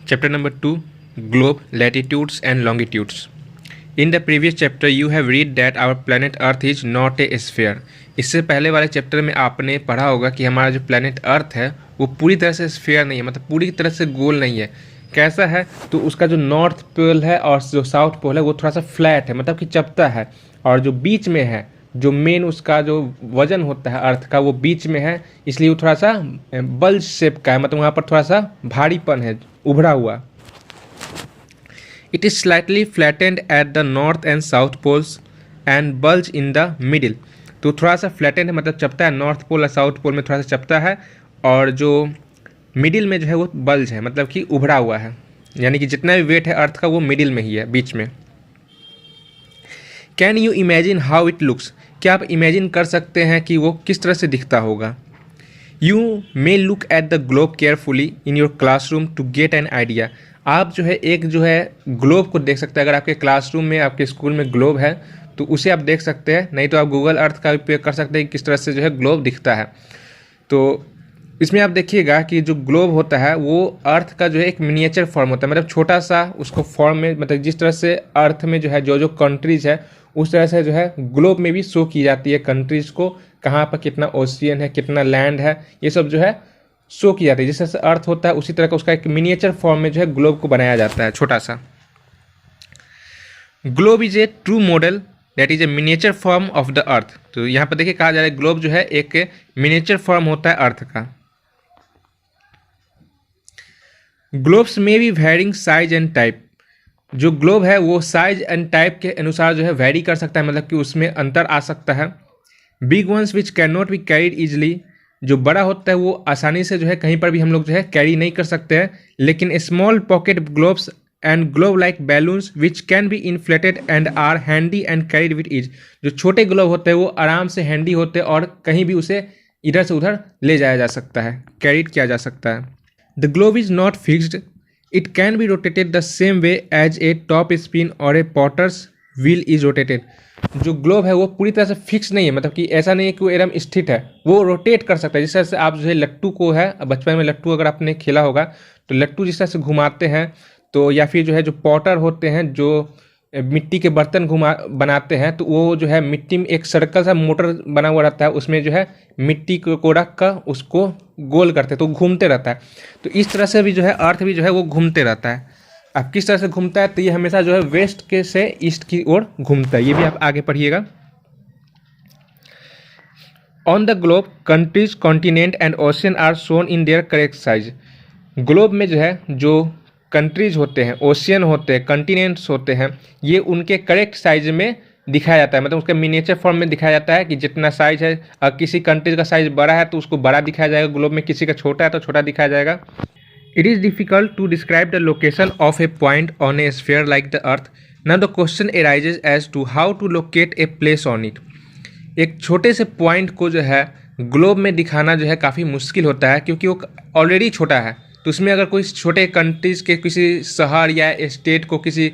Chapter number 2, Globe, Latitudes and Longitudes. In the previous chapter you have read that our planet Earth is not a sphere. इससे पहले वाले chapter में आपने पढ़ा होगा कि हमारा जो प्लानट अर्थ है वो पूरी तरह से स्फीयर नहीं है, मतलब पूरी तरह से गोल नहीं है। कैसा है, तो उसका जो नॉर्थ पोल है और जो साउथ पोल है वो थोड़ा सा फ्लैट है, मतलब कि चपटा है, और जो बीच में है, जो मेन उसका जो वजन होता है अर्थ का वो बीच में है, इसलिए वो थोड़ा सा बल्ज शेप का है, मतलब वहाँ पर थोड़ा सा भारीपन है, उभरा हुआ। It is slightly flattened at the north and south poles and bulge in the middle. तो थोड़ा सा फ्लैटेंड है, मतलब चपटा है, नॉर्थ पोल और साउथ पोल में थोड़ा सा चपटा है, और जो मिडिल में जो है वो बल्ज है, मतलब कि उभरा हुआ है, यानी कि जितना भी वेट है अर्थ का वो मिडिल में ही है, बीच में। Can you imagine how it looks? क्या आप इमेजिन कर सकते हैं कि वो किस तरह से दिखता होगा? You may look at the globe carefully in your classroom to get an idea. आप जो है एक जो है ग्लोब को देख सकते हैं। अगर आपके क्लासरूम में, आपके स्कूल में ग्लोब है तो उसे आप देख सकते हैं, नहीं तो आप गूगल अर्थ का उपयोग कर सकते हैं कि किस तरह से जो है ग्लोब दिखता है। तो इसमें आप देखिएगा कि जो ग्लोब होता है वो अर्थ का जो है एक मिनिएचर फॉर्म होता है, मतलब छोटा सा उसको फॉर्म में, मतलब जिस तरह से अर्थ में जो है जो कंट्रीज है उस तरह से जो है ग्लोब में भी शो की जाती है कंट्रीज को, कहाँ पर कितना ओशियन है, कितना लैंड है, ये सब जो है शो की जाती है। जिस तरह से अर्थ होता है उसी तरह का उसका एक मिनिएचर फॉर्म में जो है ग्लोब को बनाया जाता है, छोटा सा। Globe is a true model that is a miniature form of the अर्थ। तो यहाँ पर देखिए कहा जा रहा है ग्लोब जो है एक मिनिएचर फॉर्म होता है अर्थ का। ग्लोब्स में भी वेरिंग साइज एंड टाइप। जो ग्लोब है वो साइज एंड टाइप के अनुसार जो है वेरी कर सकता है, मतलब कि उसमें अंतर आ सकता है। Big ones which can not be carried easily. जो बड़ा होता है वो आसानी से जो है कहीं पर भी हम लोग जो है कैरी नहीं कर सकते हैं, लेकिन small pocket globes and globe like balloons which can be inflated and are handy and carried with ease. जो छोटे ग्लोब होते हैं वो आराम से हैंडी होते हैं और कहीं भी उसे इधर से उधर ले जाया जा सकता है, कैरीड किया जा सकता है। The globe is not fixed, it can be rotated the same way as a top spin or a potter's wheel is rotated. जो ग्लोब है वो पूरी तरह से फिक्स नहीं है, मतलब कि ऐसा नहीं है कि वो एकदम स्थित है, वो रोटेट कर सकता है। जिस तरह से आप जो है लट्टू को है, बचपन में लट्टू अगर आपने खेला होगा तो लट्टू जिस तरह से घुमाते हैं, तो या फिर जो है जो पॉटर होते हैं जो मिट्टी के बर्तन बनाते हैं, तो वो जो है मिट्टी में एक सर्कल सा मोटर बना हुआ रहता है, उसमें जो है मिट्टी को रख कर उसको गोल करते हैं तो घूमते रहता है। तो इस तरह से भी जो है अर्थ भी जो है वो घूमते रहता है। अब किस तरह से घूमता है, तो ये हमेशा जो है वेस्ट के से ईस्ट की ओर घूमता है, ये भी आप आगे पढ़िएगा। On the globe countries, continent and ocean are shown in their correct size. Globe में जो है जो कंट्रीज होते हैं, ओशियन होते हैं, कॉन्टिनेंट्स होते हैं, ये उनके करेक्ट साइज में दिखाया जाता है, मतलब उसका मिनिएचर फॉर्म में दिखाया जाता है कि जितना साइज है, अगर किसी कंट्रीज का साइज बड़ा है तो उसको बड़ा दिखाया जाएगा ग्लोब में, किसी का छोटा है तो छोटा दिखाया जाएगा। It is difficult to describe the location of a point on a sphere like the Earth. Now the question arises as to how to locate a place on it. एक छोटे से पॉइंट को जो है ग्लोब में दिखाना जो है काफ़ी मुश्किल होता है, क्योंकि वो ऑलरेडी छोटा है। तो उसमें अगर कोई छोटे कंट्रीज़ के किसी शहर या स्टेट को, किसी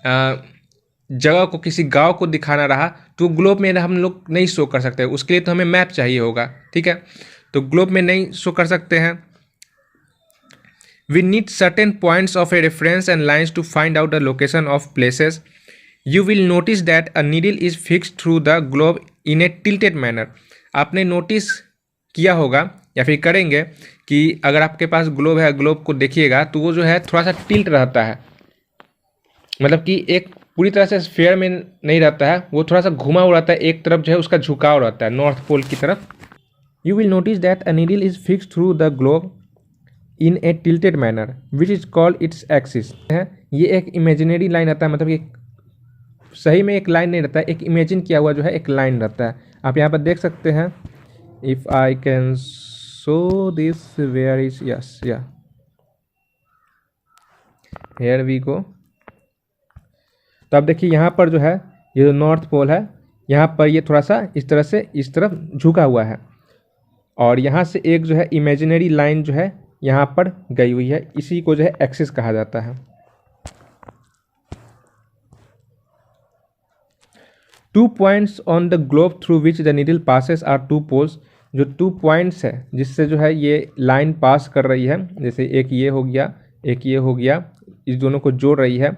जगह को, किसी गांव को दिखाना रहा तो ग्लोब में हम लोग नहीं शो कर सकते। उसके लिए तो हमें मैप चाहिए होगा, ठीक है, तो ग्लोब में नहीं शो कर सकते हैं। We need certain points of a reference and lines to find out the location of places. You will notice that a needle is fixed through the globe in a tilted manner. आपने notice किया होगा या फिर करेंगे कि अगर आपके पास globe है, ग्लोब को देखिएगा तो वो जो है थोड़ा सा टिल्ट रहता है, मतलब कि एक पूरी तरह से स्फीयर में नहीं रहता है, वो थोड़ा सा घुमा हुआ रहता है, एक तरफ जो है उसका झुकाव रहता है नॉर्थ पोल की तरफ। You will notice that a needle is fixed through the globe in A tilted manner which is called its axis है। ये एक इमेजिनरी लाइन रहता है, मतलब एक सही में एक लाइन नहीं रहता है, एक इमेजिन किया हुआ जो है एक लाइन रहता है। आप यहाँ पर देख सकते हैं, if I can show this where is, yes या हेयर वी गो। तो आप देखिए यहाँ पर जो है ये जो नॉर्थ पोल है, यहाँ पर ये थोड़ा सा इस तरह से इस तरफ झुका हुआ है, और यहाँ से एक जो है इमेजिनरी लाइन जो है यहाँ पर गई हुई है, इसी को जो है एक्सिस कहा जाता है। 2 points on the globe through which the needle passes are 2 poles। जो 2 पॉइंट्स है जिससे जो है ये लाइन पास कर रही है, जैसे एक ये हो गया, एक ये हो गया, इस दोनों को जोड़ रही है,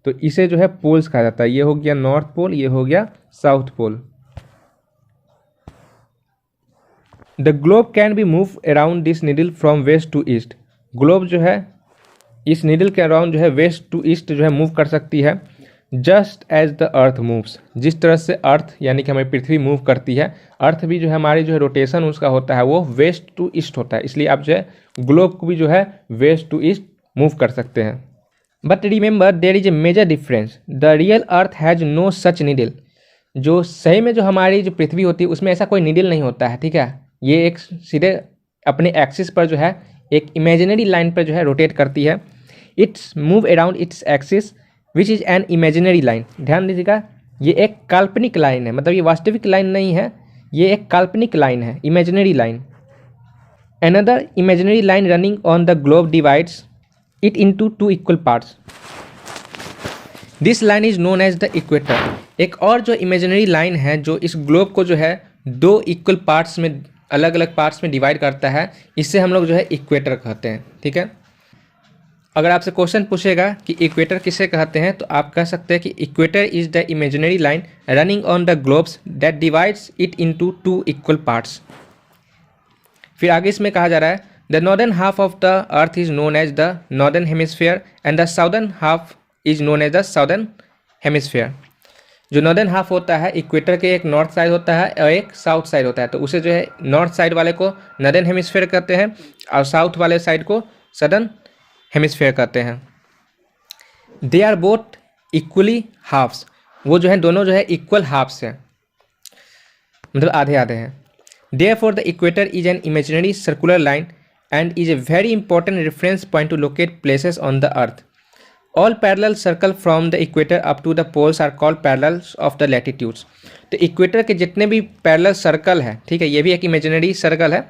तो इसे जो है पोल्स कहा जाता है। ये हो गया नॉर्थ पोल, ये हो गया south pole. The globe can be move around this needle from west to east. Globe जो है इस नीडल के अराउंड जो है वेस्ट टू ईस्ट जो है मूव कर सकती है। Just as the earth moves, जिस तरह से अर्थ यानी कि हमारी पृथ्वी मूव करती है, अर्थ भी जो है हमारी जो है रोटेशन उसका होता है वो वेस्ट टू ईस्ट होता है। इसलिए आप जो है ग्लोब को भी जो है वेस्ट टू ईस्ट मूव कर सकते हैं। But remember there is a major difference, the real earth has no such needle. जो सही में जो हमारी जो पृथ्वी होती है उसमें ऐसा कोई नीडल नहीं होता है, ठीक है। ये एक सीधे अपने एक्सिस पर जो है एक इमेजिनरी लाइन पर जो है रोटेट करती है। It's move around its axis which is an imaginary line. ध्यान दीजिएगा, ये एक काल्पनिक लाइन है, मतलब ये वास्तविक लाइन नहीं है, ये एक काल्पनिक लाइन है, imaginary line. Another imaginary line running on the globe divides it into two equal parts. This line is known as the equator. एक और जो इमेजिनरी लाइन है जो इस ग्लोब को जो है दो इक्वल पार्ट्स में, अलग अलग पार्ट्स में डिवाइड करता है, इससे हम लोग जो है इक्वेटर कहते हैं, ठीक है। अगर आपसे क्वेश्चन पूछेगा कि इक्वेटर किसे कहते हैं, तो आप कह सकते हैं कि equator is the imaginary line running on the globes that divides it into two equal parts. फिर आगे इसमें कहा जा रहा है the northern half of the earth is known as the northern hemisphere and the southern half is known as the southern hemisphere. जो northern half होता है, इक्वेटर के एक नॉर्थ साइड होता है और एक साउथ साइड होता है, तो उसे जो है नॉर्थ साइड वाले को नॉर्दर्न हेमिस्फीयर कहते हैं और साउथ वाले साइड को सदर्न हेमिस्फीयर कहते हैं। They are both equally halfs. वो जो है दोनों जो है इक्वल हाफ्स हैं, मतलब आधे आधे हैं। Therefore the equator is an imaginary circular line and is a very important reference point to locate places on the earth. All parallel circle from the equator up to the poles are called parallels of the latitudes. तो equator के जितने भी parallel circle है, ठीक है, ये भी एक इमेजिनरी सर्कल है,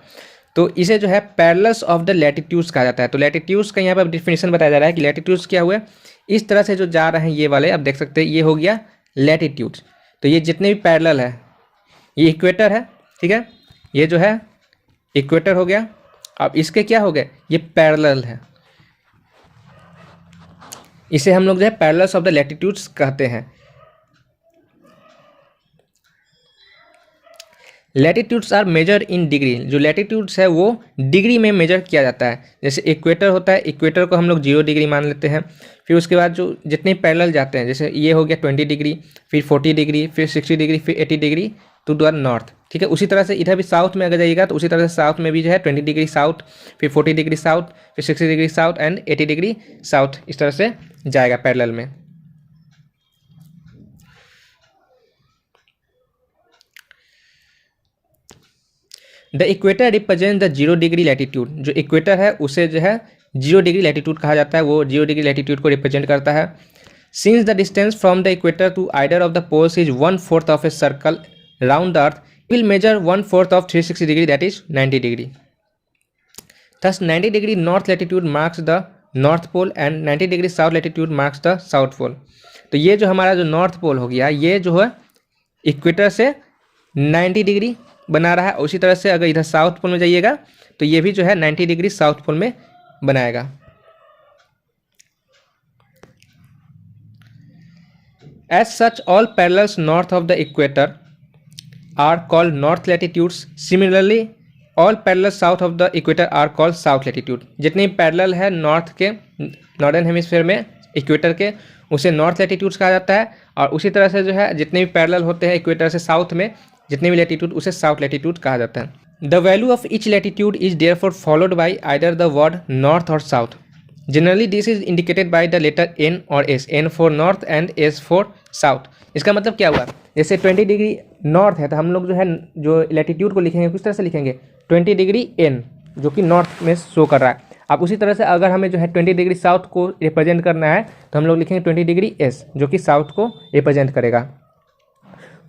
तो इसे जो है पैरेलल्स ऑफ द लैटिट्यूड्स कहा जाता है। तो लैटिट्यूड्स का यहाँ पर डिफिनेशन बताया जा रहा है कि लैटिट्यूड्स क्या हुए, इस तरह से जो जा रहे हैं ये वाले, आप देख सकते हैं ये हो गया लैटिट्यूड्स। तो ये जितने भी पैरेलल है, ये इक्वेटर है, ठीक है, ये जो है इक्वेटर हो गया। अब इसके क्या हो गए, ये पैरेलल है, इसे हम लोग जो है पैरेलल्स ऑफ द लैटिट्यूड्स कहते हैं। Latitudes are measure in degree. जो लैटिट्यूड्स है वो डिग्री में मेजर किया जाता है। जैसे इक्वेटर होता है, इक्वेटर को हम लोग 0 डिग्री मान लेते हैं। फिर उसके बाद जो जितने पैरेलल जाते हैं, जैसे ये हो गया 20 डिग्री, फिर 40 डिग्री, फिर 60 डिग्री, फिर 80 डिग्री टू द नॉर्थ, ठीक है। उसी तरह से इधर भी साउथ में अगर जाइएगा तो उसी तरह से साउथ में भी जो है 20 डिग्री साउथ, फिर 40 डिग्री साउथ, फिर 60 degree south and 80 degree south, इस तरह से जाएगा पैरेलल में। The equator represent the 0 degree latitude. जो इक्वेटर है उसे जो है 0 डिग्री लैटिट्यूड कहा जाता है, वो 0 डिग्री लैटिट्यूड को रिप्रेजेंट करता है। Since the distance from the equator to either of the poles is 1/4 of a circle round the earth, will measure 1/4 of 360 degree, that is 90 degree. Thus 90 degree north latitude marks the north pole and 90 degree south latitude marks the south pole. तो ये जो हमारा जो north pole हो गया, ये जो है इक्वेटर से 90 डिग्री बना रहा है। उसी तरह से अगर इधर साउथ पोल में जाइएगा तो ये भी जो है 90 डिग्री साउथ पोल में बनाएगा। As such all parallels north of the equator are called north latitudes. Similarly all parallel south of the equator are called south latitude. जितने पैरेलल है नॉर्थ के, नॉर्दर्न हेमिस्फीयर में इक्वेटर के, उसे north latitudes कहा जाता है। और उसी तरह से जो है जितने भी पैरेलल होते हैं इक्वेटर से साउथ में, जितने भी लैटिट्यूड, उसे साउथ लैटिट्यूड कहा जाता है। The value of each latitude is therefore followed by either the word north or south. Generally this is indicated by the letter N or S, N for north and S for south. इसका मतलब क्या हुआ, जैसे 20 degree north है तो हम लोग जो है जो लैटिट्यूड को लिखेंगे किस तरह से लिखेंगे, 20 डिग्री एन, जो कि नॉर्थ में शो कर रहा है। अब उसी तरह से अगर हमें जो है 20 डिग्री साउथ को रिप्रेजेंट करना है तो हम लोग लिखेंगे 20 डिग्री एस, जो कि साउथ को रिप्रेजेंट करेगा।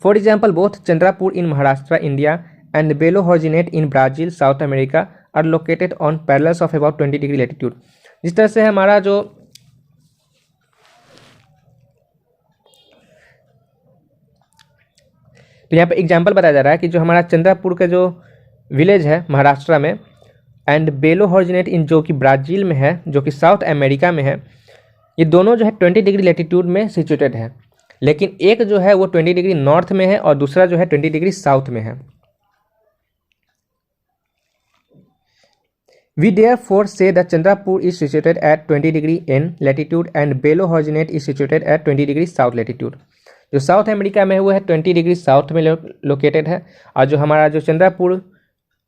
For example both Chandrapur in Maharashtra India and Belo Horizonte in Brazil South America are located on parallels of about 20 degree latitude. जिस तरह से हमारा जो तो यहाँ पे एग्जाम्पल बताया जा रहा है कि जो हमारा चंद्रापुर का जो विलेज है महाराष्ट्र में, एंड बेलो हॉरिजोनेट इन जो कि ब्राज़ील में है, जो कि साउथ अमेरिका में है, ये दोनों जो है 20 डिग्री लैटिट्यूड में सिचुएटेड है। लेकिन एक जो है वो 20 डिग्री नॉर्थ में है और दूसरा जो है 20 डिग्री साउथ में है। We therefore say that Chandrapur is situated at 20 degree in latitude and Belo Horizonate is situated at 20 degree south latitude। जो साउथ अमेरिका में है वो है 20 डिग्री साउथ में लोकेटेड है, और जो हमारा जो चंद्रपुर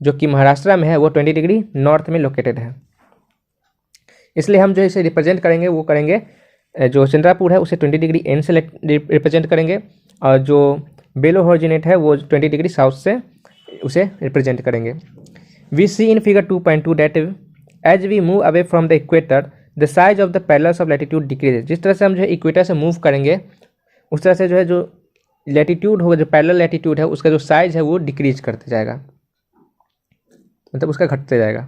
जो कि महाराष्ट्र में है वो 20 डिग्री नॉर्थ में लोकेटेड है। इसलिए हम जो इसे रिप्रेजेंट करेंगे वो करेंगे, जो चंद्रपुर है उसे 20 डिग्री एन से रिप्रेजेंट करेंगे, और जो बेलो हॉरिजोनेट है वो 20 डिग्री साउथ से उसे रिप्रेजेंट करेंगे। We see in figure 2.2 that as we move away from the equator, the size of the parallels of latitude decreases। जिस तरह से हम जो है इक्वेटर से मूव करेंगे उस तरह से जो है जो लैटिट्यूड होगा, जो पैरेलल लैटिट्यूड है उसका जो साइज है वो डिक्रीज करते जाएगा, मतलब उसका घटते जाएगा।